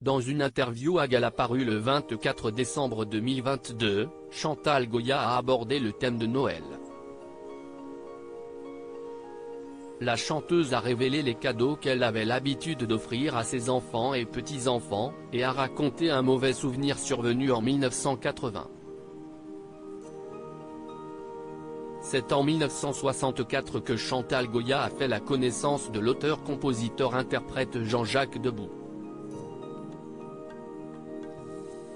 Dans une interview à Gala parue le 24 décembre 2022, Chantal Goya a abordé le thème de Noël. La chanteuse a révélé les cadeaux qu'elle avait l'habitude d'offrir à ses enfants et petits-enfants, et a raconté un mauvais souvenir survenu en 1980. C'est en 1964 que Chantal Goya a fait la connaissance de l'auteur-compositeur-interprète Jean-Jacques Debout.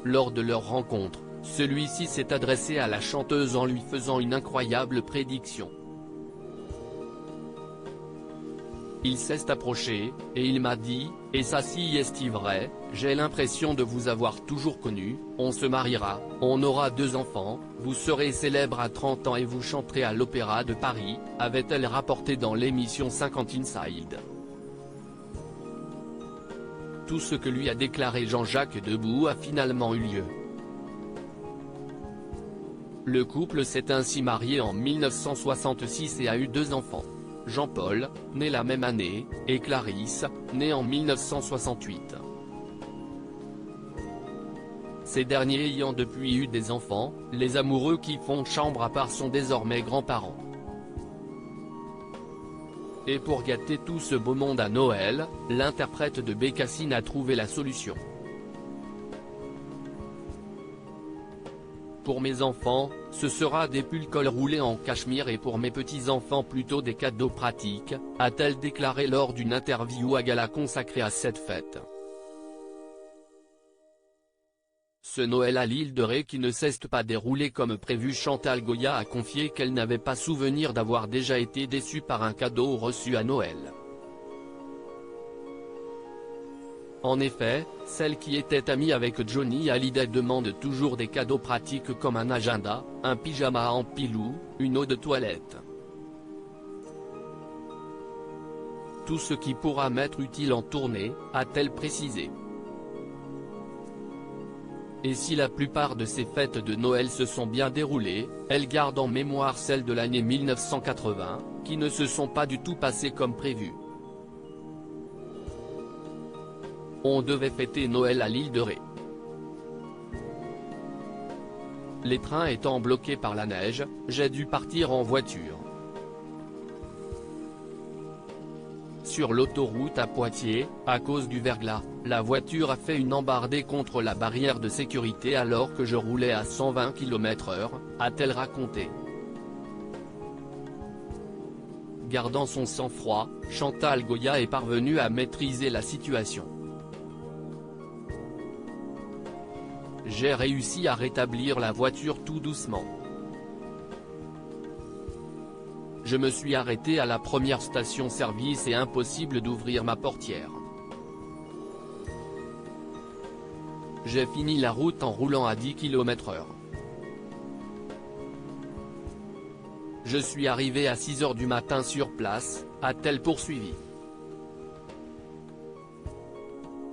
Lors de leur rencontre, celui-ci s'est adressé à la chanteuse en lui faisant une incroyable prédiction. Il s'est approché, et il m'a dit, « Et ça si est vrai, j'ai l'impression de vous avoir toujours connu, on se mariera, on aura 2 enfants, vous serez célèbre à 30 ans et vous chanterez à l'Opéra de Paris », avait-elle rapporté dans l'émission 50 Inside. Tout ce que lui a déclaré Jean-Jacques Debout a finalement eu lieu. Le couple s'est ainsi marié en 1966 et a eu 2 enfants. Jean-Paul, né la même année, et Clarisse, née en 1968. Ces derniers ayant depuis eu des enfants, les amoureux qui font chambre à part sont désormais grands-parents. Et pour gâter tout ce beau monde à Noël, l'interprète de Bécassine a trouvé la solution. Pour mes enfants, ce sera des pulls col roulé en cachemire et pour mes petits-enfants plutôt des cadeaux pratiques, a-t-elle déclaré lors d'une interview à Gala consacrée à cette fête. Ce Noël à l'île de Ré qui ne s'est pas déroulé comme prévu, Chantal Goya a confié qu'elle n'avait pas souvenir d'avoir déjà été déçue par un cadeau reçu à Noël. En effet, celle qui était amie avec Johnny Hallyday demande toujours des cadeaux pratiques comme un agenda, un pyjama en pilou, une eau de toilette. Tout ce qui pourra m'être utile en tournée, a-t-elle précisé. Et si la plupart de ces fêtes de Noël se sont bien déroulées, elle garde en mémoire celles de l'année 1980, qui ne se sont pas du tout passées comme prévu. On devait fêter Noël à l'île de Ré. Les trains étant bloqués par la neige, j'ai dû partir en voiture. Sur l'autoroute à Poitiers, à cause du verglas, la voiture a fait une embardée contre la barrière de sécurité alors que je roulais à 120 km/h, a-t-elle raconté. Gardant son sang-froid, Chantal Goya est parvenue à maîtriser la situation. J'ai réussi à rétablir la voiture tout doucement. Je me suis arrêté à la première station-service et impossible d'ouvrir ma portière. J'ai fini la route en roulant à 10 km/h. Je suis arrivé à 6 h du matin sur place, a-t-elle poursuivi.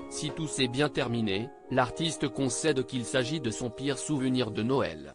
Si tout s'est bien terminé, l'artiste concède qu'il s'agit de son pire souvenir de Noël.